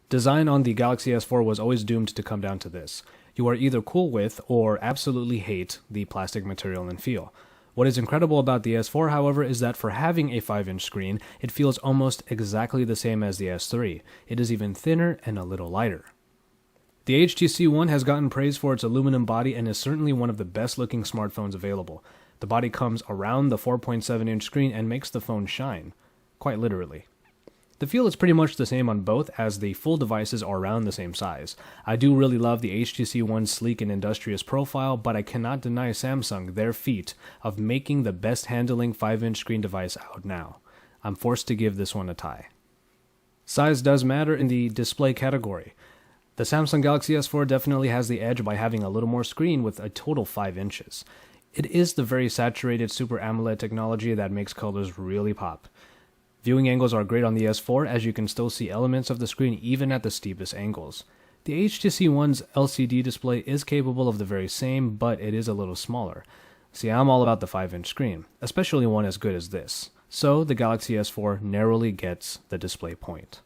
Design on the Galaxy S4 was always doomed to come down to this. You are either cool with or absolutely hate the plastic material and feel. What is incredible about the S4, however, is that for having a 5-inch screen, it feels almost exactly the same as the S3. It is even thinner and a little lighter. The HTC One has gotten praise for its aluminum body and is certainly one of the best looking smartphones available. The body comes around the 4.7-inch screen and makes the phone shine, quite literally. The feel is pretty much the same on both, as the full devices are around the same size. I do really love the HTC One's sleek and industrious profile, but I cannot deny Samsung their feat of making the best handling 5-inch screen device out now. I'm forced to give this one a tie. Size does matter in the display category. The Samsung Galaxy S4 definitely has the edge by having a little more screen with a total 5 inches. It is the very saturated Super AMOLED technology that makes colors really pop. Viewing angles are great on the S4, as you can still see elements of the screen even at the steepest angles. The HTC One's LCD display is capable of the very same, but it is a little smaller. See, I'm all about the 5-inch screen, especially one as good as this. So the Galaxy S4 narrowly gets the display point.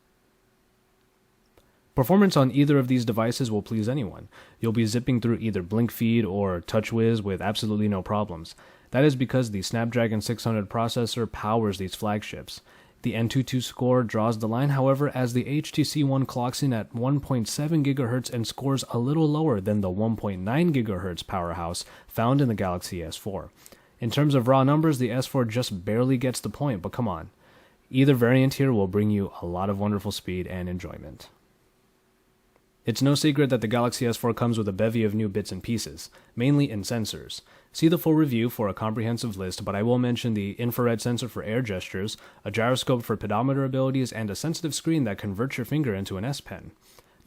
Performance on either of these devices will please anyone. You'll be zipping through either BlinkFeed or TouchWiz with absolutely no problems. That is because the Snapdragon 600 processor powers these flagships. The Antutu score draws the line, however, as the HTC One clocks in at 1.7 GHz and scores a little lower than the 1.9 GHz powerhouse found in the Galaxy S4. In terms of raw numbers, the S4 just barely gets the point, but come on. Either variant here will bring you a lot of wonderful speed and enjoyment. It's no secret that the Galaxy S4 comes with a bevy of new bits and pieces, mainly in sensors. See the full review for a comprehensive list, but I will mention the infrared sensor for air gestures, a gyroscope for pedometer abilities, and a sensitive screen that converts your finger into an S Pen.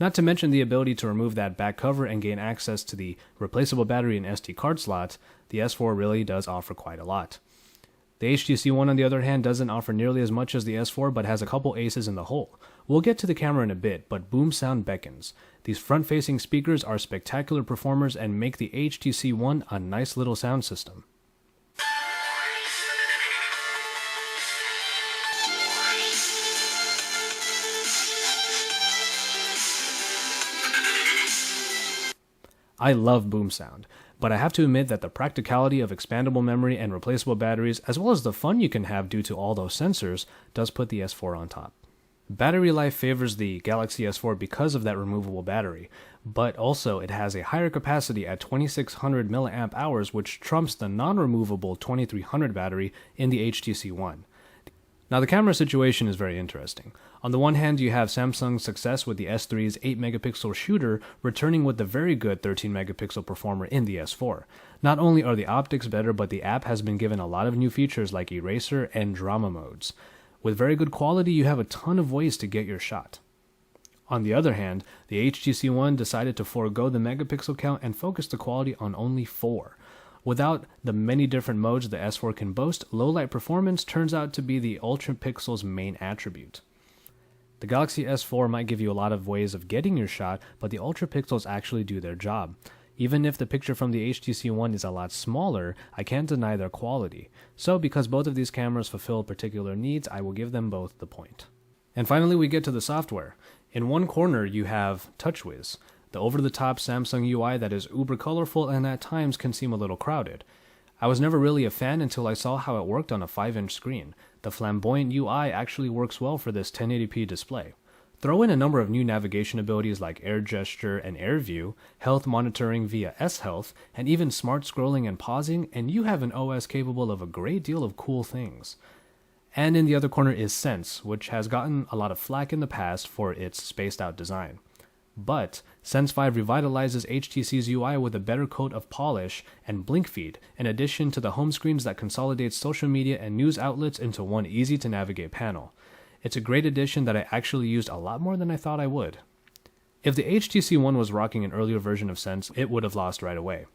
Not to mention the ability to remove that back cover and gain access to the replaceable battery and SD card slot. The S4 really does offer quite a lot. The HTC One, on the other hand, doesn't offer nearly as much as the S4, but has a couple aces in the hole. We'll get to the camera in a bit, but boom sound beckons. These front-facing speakers are spectacular performers and make the HTC One a nice little sound system. I love boom sound, but I have to admit that the practicality of expandable memory and replaceable batteries, as well as the fun you can have due to all those sensors, does put the S4 on top. Battery life favors the Galaxy S4 because of that removable battery, but also it has a higher capacity at 2600 mAh, which trumps the non-removable 2300 battery in the HTC One. Now the camera situation is very interesting. On the one hand, you have Samsung's success with the S3's 8-megapixel shooter returning with the very good 13-megapixel performer in the S4. Not only are the optics better, but the app has been given a lot of new features like eraser and drama modes. With very good quality, you have a ton of ways to get your shot. On the other hand, the HTC One decided to forego the megapixel count and focus the quality on only 4. Without the many different modes the S4 can boast, low-light performance turns out to be the Ultra Pixel's main attribute. The Galaxy S4 might give you a lot of ways of getting your shot, but the Ultra Pixels actually do their job. Even if the picture from the HTC One is a lot smaller, I can't deny their quality. So because both of these cameras fulfill particular needs, I will give them both the point. And finally we get to the software. In one corner you have TouchWiz, the over-the-top Samsung UI that is uber colorful and at times can seem a little crowded. I was never really a fan until I saw how it worked on a 5-inch screen. The flamboyant UI actually works well for this 1080p display. Throw in a number of new navigation abilities like Air Gesture and Air View, health monitoring via S-Health, and even smart scrolling and pausing, and you have an OS capable of a great deal of cool things. And in the other corner is Sense, which has gotten a lot of flack in the past for its spaced-out design. But Sense 5 revitalizes HTC's UI with a better coat of polish and BlinkFeed, in addition to the home screens that consolidates social media and news outlets into one easy-to-navigate panel. It's a great addition that I actually used a lot more than I thought I would. If the HTC One was rocking an earlier version of Sense, it would have lost right away.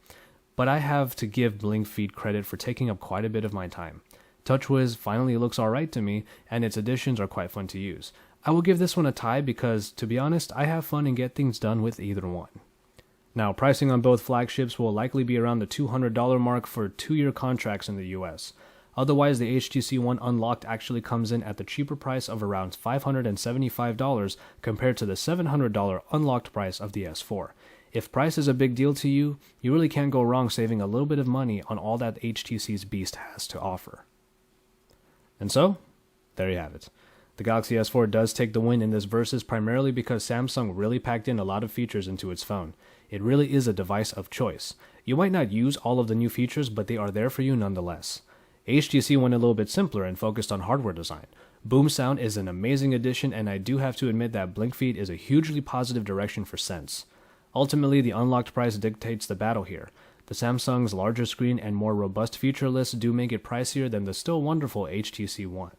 But I have to give BlinkFeed credit for taking up quite a bit of my time. TouchWiz finally looks alright to me, and its additions are quite fun to use. I will give this one a tie because, to be honest, I have fun and get things done with either one. Now, pricing on both flagships will likely be around the $200 mark for 2-year contracts in the US. Otherwise, the HTC One Unlocked actually comes in at the cheaper price of around $575 compared to the $700 unlocked price of the S4. If price is a big deal to you, you really can't go wrong saving a little bit of money on all that HTC's beast has to offer. And so, there you have it. The Galaxy S4 does take the win in this versus primarily because Samsung really packed in a lot of features into its phone. It really is a device of choice. You might not use all of the new features, but they are there for you nonetheless. HTC went a little bit simpler and focused on hardware design. Boom sound is an amazing addition, and I do have to admit that blink feed is a hugely positive direction for Sense. Ultimately, the unlocked price dictates the battle here. The Samsung's larger screen and more robust feature list do make it pricier than the still wonderful HTC One.